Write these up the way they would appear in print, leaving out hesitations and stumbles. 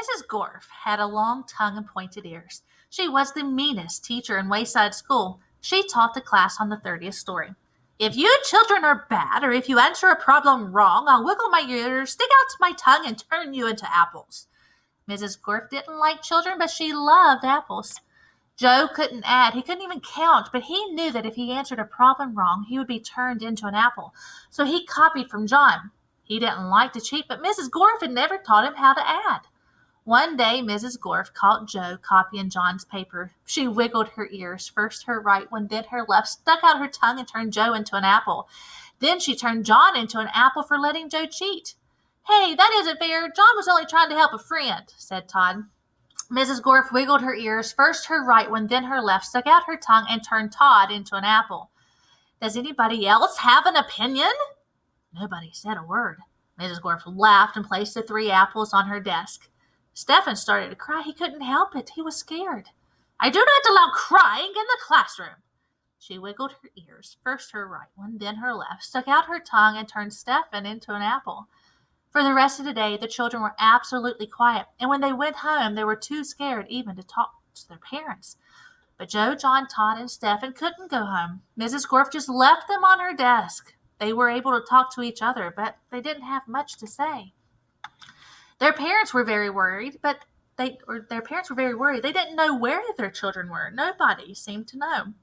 Mrs. Gorf had a long tongue and pointed ears. She was the meanest teacher in Wayside School. She taught the class on the 30th story. If you children are bad, or if you answer a problem wrong, I'll wiggle my ears, stick out my tongue, and turn you into apples. Mrs. Gorf didn't like children, but she loved apples. Joe couldn't add, he couldn't even count, but he knew that if he answered a problem wrong, he would be turned into an apple. So he copied from John. He didn't like to cheat, but Mrs. Gorf had never taught him how to add. One day, Mrs. Gorf caught Joe copying John's paper. She wiggled her ears, first her right one, then her left, stuck out her tongue and turned Joe into an apple. Then she turned John into an apple for letting Joe cheat. Hey, that isn't fair. John was only trying to help a friend, said Todd. Mrs. Gorf wiggled her ears, first her right one, then her left, stuck out her tongue, and turned Todd into an apple. Does anybody else have an opinion? Nobody said a word. Mrs. Gorf laughed and placed the 3 apples on her desk. Stephen started to cry. He couldn't help it. He was scared. I do not allow crying in the classroom. She wiggled her ears, first her right one, then her left, stuck out her tongue, and turned Stephen into an apple. For the rest of the day, the children were absolutely quiet, and when they went home, they were too scared even to talk to their parents. But Joe, John, Todd, and Stephen couldn't go home. Mrs. Gorf just left them on her desk. They were able to talk to each other, but they didn't have much to say. Their parents were very worried, They didn't know where their children were. Nobody seemed to know.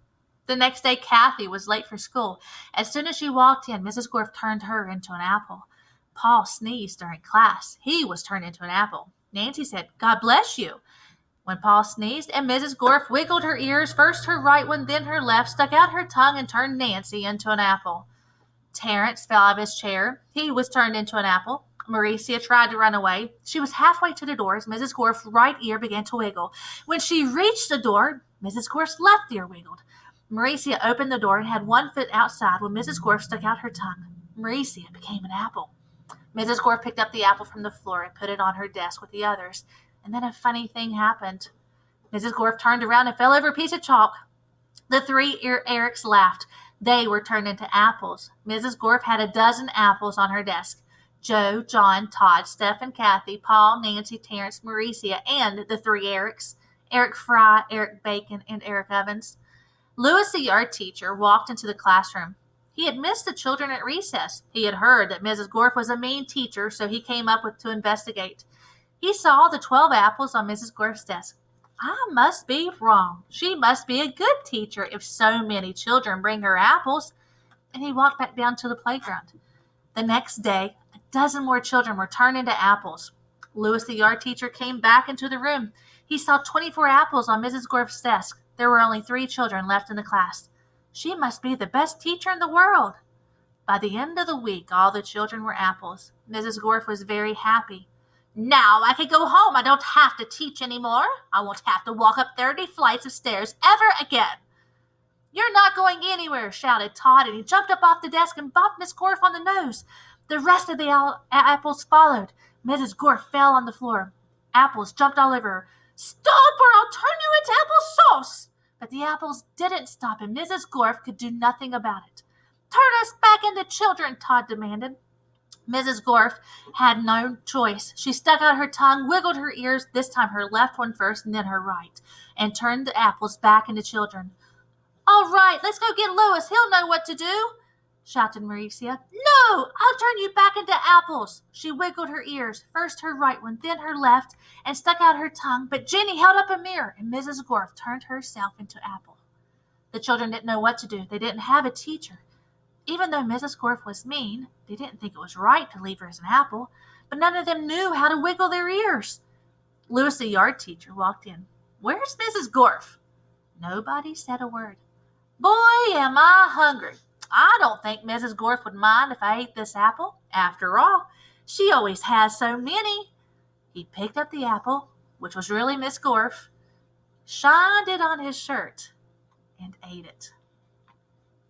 The next day, Kathy was late for school. As soon as she walked in, Mrs. Gorf turned her into an apple. Paul sneezed during class. He was turned into an apple. Nancy said, God bless you, when Paul sneezed, and Mrs. Gorf wiggled her ears, first her right one, then her left, stuck out her tongue, and turned Nancy into an apple. Terrence fell out of his chair. He was turned into an apple. Mauricia tried to run away. She was halfway to the door as Mrs. Gorf's right ear began to wiggle. When she reached the door, Mrs. Gorf's left ear wiggled. Mauricia opened the door and had one foot outside when Mrs. Gorf stuck out her tongue. Mauricia became an apple. Mrs. Gorf picked up the apple from the floor and put it on her desk with the others. And then a funny thing happened. Mrs. Gorf turned around and fell over a piece of chalk. The 3 Erics laughed. They were turned into apples. Mrs. Gorf had a dozen apples on her desk. Joe, John, Todd, Stephen, Kathy, Paul, Nancy, Terrence, Mauricia, and the 3 Erics, Eric Fry, Eric Bacon, and Eric Evans. Louis, the art teacher, walked into the classroom. He had missed the children at recess. He had heard that Mrs. Gorf was a mean teacher, so he came up to investigate. He saw the 12 apples on Mrs. Gorf's desk. I must be wrong. She must be a good teacher if so many children bring her apples. And he walked back down to the playground. The next day, a dozen more children were turned into apples. Louis, the art teacher, came back into the room. He saw 24 apples on Mrs. Gorf's desk. There were only 3 children left in the class. She must be the best teacher in the world. By the end of the week, all the children were apples. Mrs. Gorf was very happy. Now I can go home. I don't have to teach anymore. I won't have to walk up 30 flights of stairs ever again. You're not going anywhere, shouted Todd, and he jumped up off the desk and bopped Miss Gorf on the nose. The rest of the apples followed. Mrs. Gorf fell on the floor. Apples jumped all over her. Stop or I'll turn you into applesauce! But the apples didn't stop, and Mrs. Gorf could do nothing about it. Turn us back into children, Todd demanded. Mrs. Gorf had no choice. She stuck out her tongue, wiggled her ears, this time her left one first and then her right, and turned the apples back into children. All right, let's go get Louis. He'll know what to do, shouted Mauricia. No, I'll turn you back into apples. She wiggled her ears, first her right one, then her left, and stuck out her tongue, but Jenny held up a mirror, and Mrs. Gorf turned herself into apple. The children didn't know what to do. They didn't have a teacher. Even though Mrs. Gorf was mean, they didn't think it was right to leave her as an apple, but none of them knew how to wiggle their ears. Louis, the yard teacher, walked in. Where's Mrs. Gorf? Nobody said a word. Boy, am I hungry. I don't think Mrs. Gorf would mind if I ate this apple. After all, she always has so many. He picked up the apple, which was really Miss Gorf, shined it on his shirt, and ate it.